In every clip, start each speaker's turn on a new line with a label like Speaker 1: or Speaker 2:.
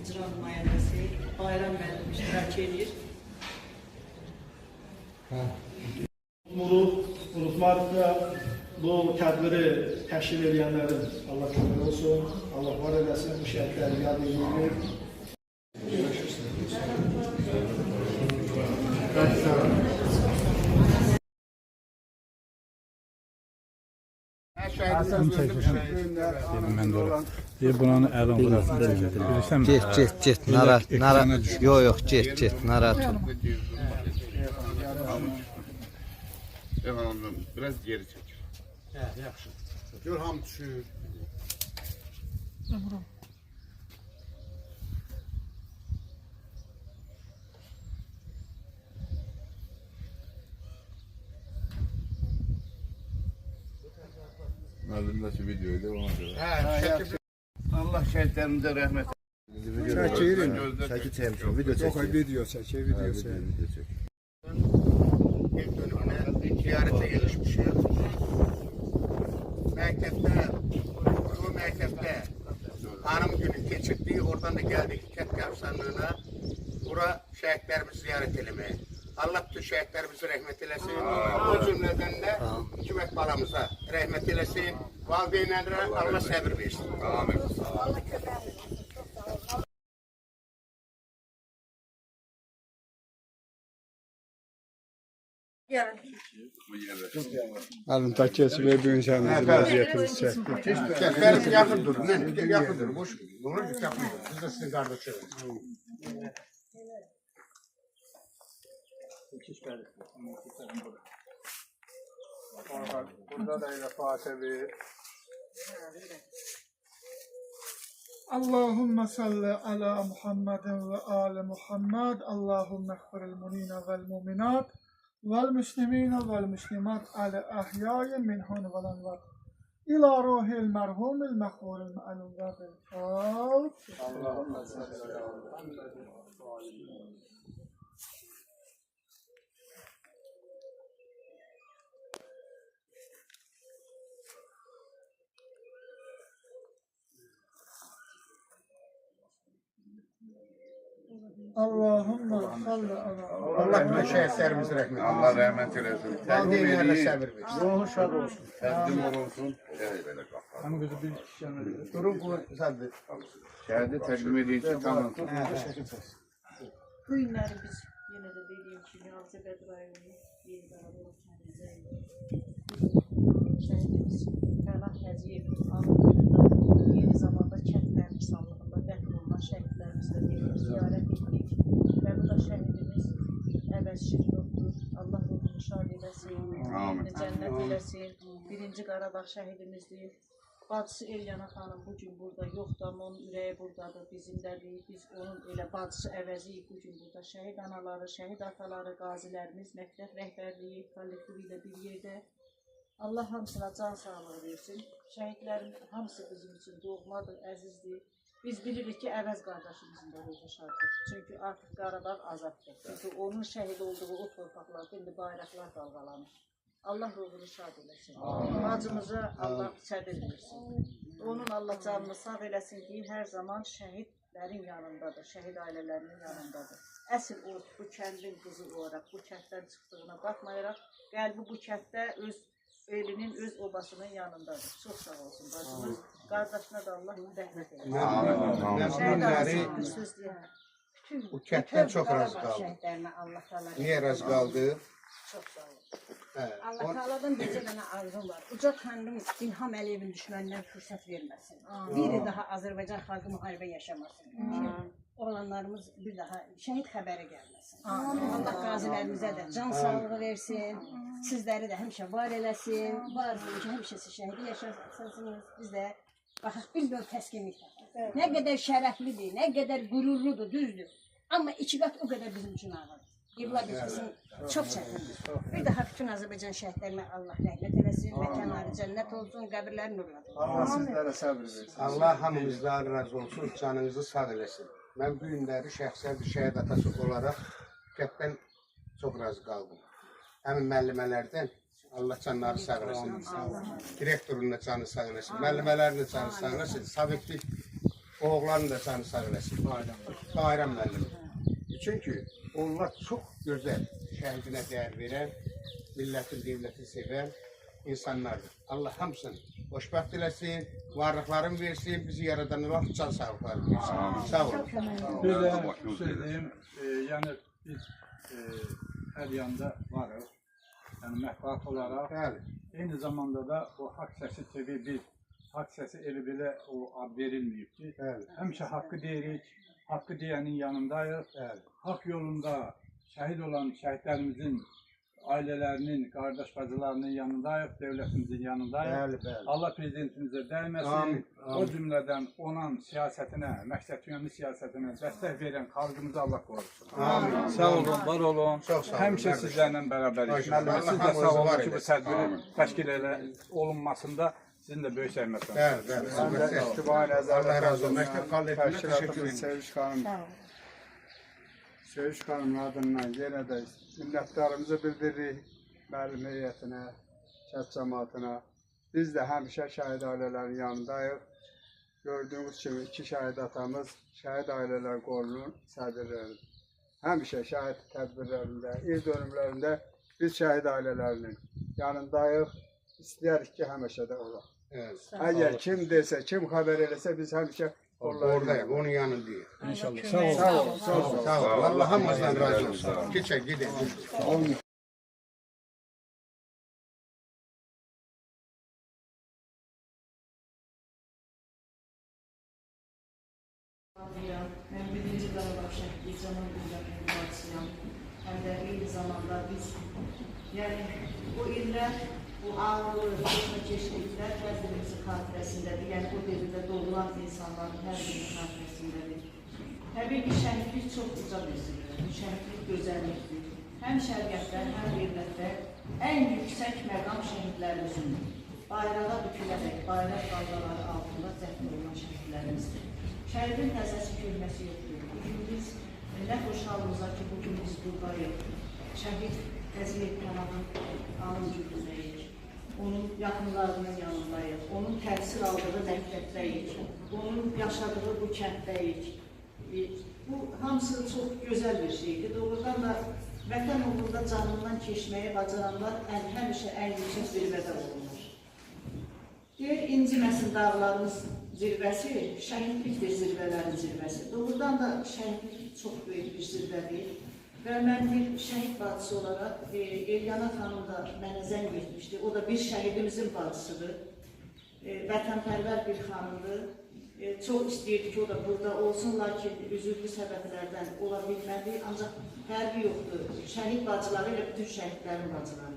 Speaker 1: icra nümayəndəsi Bayram müəllim iştirak edir.
Speaker 2: Unutmarıq da bu tədbiri təşkil edənlərin Allah kömək olsun, Allah var eləsin, bu şəhidləri yad edilir.
Speaker 3: Ben doğru. Buranın elin burasını çekeceğim.
Speaker 4: Get. Narahat. Yok, get. Narahat.
Speaker 5: Biraz geri çek.
Speaker 2: Yaxşı.
Speaker 5: Gör ham düşür. Müəllimdəki videoyu da ona görə. Allah şəhidlərimizə rəhmət
Speaker 2: Çəkirin.
Speaker 5: Çəki çəkmişəm.
Speaker 2: Video çək. Video çək.
Speaker 5: İlk dönümünə ziyarətə gelişmişik. Məktəbdə, bu məktəbdə hanım günü keçirdik. Oradan da gəldik Kənd Qəbirstanlığına. Bura şəhidlərimizi ziyarət eləməyə. Allah bütün şəhidlərimizi rəhmət eləsin. O cümlədən də iki vət balamıza rəhmət eləsin. Valideynlərə Allah səbir versin. Amin.
Speaker 2: Alın tak kesmeye bir insanımızın vaziyetimizi çektik.
Speaker 5: Benim yakın durun. Yakın durun. Boş verin. Olur mu? Yakın durun. Biz de sizin kardeşleriniz.
Speaker 2: Burada da yine Fatiha.
Speaker 6: اللهم صل على محمد وآل محمد اللهم اغفر المؤمنين والمؤمنات والمسلمين والمسلمات على أحياء منهم والأموات إلى روح المرحوم المغفور المعلوم بالفاتحة
Speaker 2: اللهم صل على محمد
Speaker 6: اللهم صل على
Speaker 5: Allah bütün şehitlerimizi rəhmət eləsin. Allah rəhmət eləsin. Valideynlərə səbir versin.
Speaker 2: ruhu şad olsun.
Speaker 5: Təqdim olunsun. Belə qalxar. Durun bu zaten. Şəhidi təqdim edin ki, tamam.
Speaker 1: Bu günləri biz yenə də dediyim kimi Ağcabədi rayonu Yeniqarabağ şəhidimiz Fərah Həziyev anı günündə yeni zamanda kənd qəbirstanlığında dəfn olunan şəhidlərimizlə birlikdə ziyarət etdik və bu da şəhidimiz Əbəs Şirovdur. Allah ruhunu şad eləsin, yerini cənnət eləsin. Birinci Qarabağ şəhidimizdir. Bacısı Elyana xanım bugün burada yoxdur, amma onun ürəyi buradadır, bizimdədir. Biz onun elə bacısı əvəziyik bugün burada. Şəhid anaları, şəhid ataları, qazilərimiz, məktəb rəhbərliyi, kollektivi ilə bir yerdə. Allah hamısına can sağlığı versin. Şəhidlərin hamısı bizim üçün doğmadır, əzizdir. Biz bilirik ki, Əvəz qardaşımızın da ruhu şaddır. Çünki artıq Qarabağ azaddır. Çünki onun şəhid olduğu o torpaqlarda indi bayraqlar dalğalanır. Allah ruhunu şad eləsin. Bacımıza Allah səbir versin. Onun Allah canını sağ eləsin ki, hər zaman şəhidlərin yanındadır, şəhid ailələrinin yanındadır. Əsl o, bu kəndin qızı olaraq, bu kənddən çıxdığına baxmayaraq, qəlbi bu kənddə öz elinin, öz obasının yanındadır. Çox sağ olsun bacımız. Qardaşına da Allah rəhmət eləsin.
Speaker 5: Bu kənddən çox razı qaldı. Niyə razı qaldı?
Speaker 1: Çox sağ olun.
Speaker 7: Allah Teala'dan bircə dənə arzum var. Uca Tanrım İlham Əliyevin düşmənlərinə fürsət verməsin. Bir daha Azərbaycan xalqı müharibə yaşamasın. Oğlanlarımız bir daha şəhid xəbəri gəlməsin. Allah qazilərimizə də can sağlığı versin. Sizləri də həmişə var eləsin. Varsın ki, həmişə siz şəhidi yaşasınız. Biz də baxaq bilmiyor təskinliklə. Nə qədər şərəflidir, nə qədər qürurludur, düzdür. Amma iki qat o qədər bizim üçün ağırdır. Yıllar geçmesin, çok çətindir. Bir daha bütün Azərbaycan şəhidlərinə Allah rəhmət eləsin, məkanları cənnət olsun, qəbirləri nurladır.
Speaker 2: Allah sizlərə səbir versin.
Speaker 5: Allah hamımızdan razı olsun, canınızı sağ eləsin. Mən bu günləri şəxsən bir şəhid atası olaraq kənddən çox razı qaldım. Həmin müəllimələrdən Allah canları sağ eləsin. Direktorun da canı sağ eləsin, müəllimələrin də canı sağ eləsin. Sabitlik Oğlanın da səni sağ eləsin. Bayram müəllim. Çünki onlar çox gözəl, şəhidinə dəyər verən, millətin, devləti sevən insanlardır. Allah hamısını xoşbəxt eləsin, varlıqlarını versin, bizi yaradan Allah can sağlıqları versin. Sağ olun.
Speaker 3: Bir də söyleyeyim, yəni biz hər yanda varıq. Yəni mətbuat olaraq.
Speaker 5: Bəli.
Speaker 3: Eyni zamanda da o Haqq Səsi TV1, Haqq Səsi elə belə o ad verilməyib ki, həmişə haqqı deyirik, haqqı deyənin yanındayıq. Haqq yolunda şəhid olan şəhidlərimizin ailələrinin, qardaş bacılarının yanındayıq, dövlətimizin yanındayıq. Allah prezidentimizə dəyməsin, o cümlədən onun siyasətinə, məqsədyönlü siyasətinə dəstək verən xalqımızı Allah qorusun. Sağ olun, var olun. Həmişə sizlərlə bərabərik. Siz də sağ olun ki, bu tədbirin təşkil olunmasında sizin də böyük səhmətiniz.
Speaker 5: Allah razı olsun. Məktəb kollektivine teşekkür ederim.
Speaker 8: Söyüş xanımın adından yenə də minnətdarımızı bildiririk müəllim heyətinə, kənd cəmaatına. Biz də həmişə şəhid ailələrinin yanındayıq. Gördüyünüz kimi iki şəhid atamız şəhid ailələr qolunun sədrləridir. Həmişə şəhid tədbirlərində, il dönümlərində biz şəhid ailələrinin yanındayıq. İstəyərik ki, həmişə də olaq. Əgər kim desə, kim xəbər eləsə, biz həmişə
Speaker 5: oradayıq, onun yanındayıq.
Speaker 3: İnşallah.
Speaker 5: Sağ olun. Sağ olun. Allah hamımızdan razı olsun. Keçək, gedək.
Speaker 1: Mən birinci Qarabağ şəhidliyi Canan Gündəkin partisiyam. Həm də eyni zamanda biz, yəni bu illər, bu ağır, keçmişliklər hər birimizin xatirəsindədir. Yəni bu devirdə doğulan insanların hər birinin xatirəsindədir. Təbii ki, şəhidlik çox uca bir zirvədir. Şəhidlik gözəllikdir. Həm şəriətdə, həm dövlətdə ən yüksək məqam şəhidlərimizin bayrağa bükülərək, bayraq dalgaları altında dəfn olunan şəhidlərimizdir. Şəhidin təzəsi köhnəsi yoxdur. Bugün biz nə xoşhalımıza ki, bugün biz buradayıq. Şəhid Əziyyət Pənahın alın gücündəyik. Onun yaxınlarının yanındayıq. Onun təhsil aldığı məktəbdəyik. Onun yaşadığı bu kənddəyik. Bu hamısı çox gözəl bir şeydir. Doğrudan da vətən uğrunda canından keçməyə bacaranlar həmişə ən yüksək zirvədə olunur. Deyir, inciməsin dağlarımız zirvəsi, şəhidlikdir zirvələrin zirvəsi. Doğrudan da şəhidlik çox böyük bir zirvədir. Və mən bir şəhid bacısı olaraq, Elyana xanım da mənə zəng etmişdi. O da bir şəhidimizin bacısıdır. Vətənpərvər bir xanımdır. Çox istəyirdi ki, o da burada olsun, lakin üzüllü səbəblərdən ola bilmədi. Ancaq fərqi yoxdur. Şəhid bacıları ilə bütün şəhidlərin bacıları.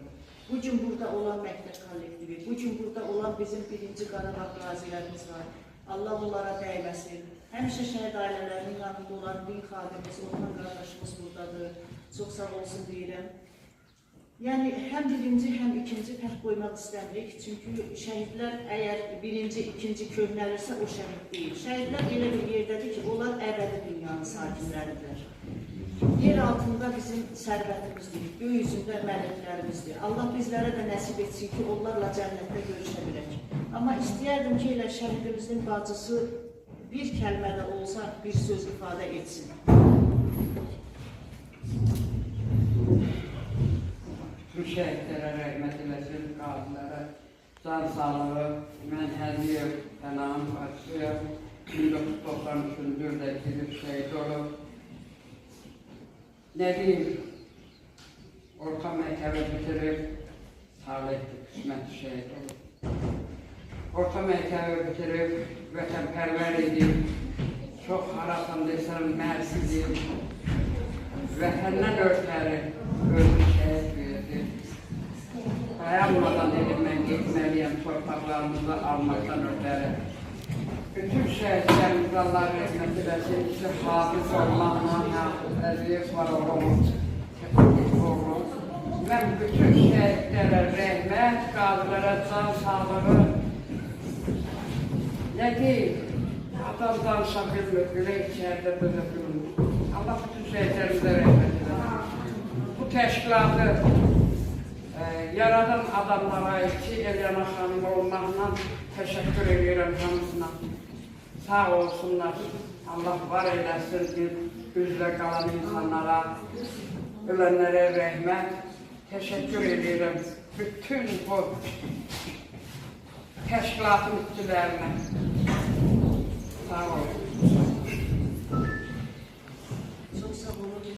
Speaker 1: Bugün burada olan məktəb kollektivi, bugün burada olan bizim birinci Qarabağ qazilərimiz var. Allah onlara dəyməsin. Həmişə şəhid ailələrinin yanında olan din xadimimiz, Orhan qardaşımız buradadır. Çox sağ olsun deyirəm. Yəni, həm birinci, həm ikinci fərq qoymaq istəmirik. Çünki şəhidlər əgər birinci, ikinci köhnəlirsə, o şəhid deyil. Şəhidlər elə bir yerdədir ki, onlar əbədi dünyanın sakinləridir. Yer altında bizim sərvətimizdir, göy üzündə mələklərimizdir. Allah bizlərə də nəsib etsin ki, onlarla cənnətdə görüşə bilək. Amma istəyərdim ki, elə şəhidimizin bacısı bir kəlmədə olsa bir söz ifadə etsin.
Speaker 9: Bütün şəhidlərə rəhmət eləsin, qazilərə can sağlığı. Mən Əziyyət Pənahın partisiyam. 1993-cü ildə gedib şəhid olub. Nə deyim, orta məktəbi bitirib, talihli qismət şəhid olub. Orta məktəbi bitirib, vətənpərvər edib, çox harasam desəm, mərsiz edib, vətəndən örtəri, özü şəhid verdi. Dayanmadan dedim, mən getməliyəm, torpaqlarımızı almaqdan örtəri. Bütün şəhidlərimiz Allah rəhmət eləsin, ki, hafiz olmaqla əziyyət var oğlumuz. Mən bütün şəhidlərə rəhmət, qazilərə can sağlığı. Nə deyim, adam danışa bilmir, belə içərdə belə bilmir. Allah bütün şəhidlərimizə rəhmət eləsin. Bu təşkilatı yaradan adamlara, ki, Elyana xanım olmaqla təşəkkür edirəm hamısına. Sağ olsunlar. Allah var eylesin üzle kalan insanlara, ölenlere rahmet. Teşekkür ederim bütün bu teşkilatın işçilerine. Sağ olun.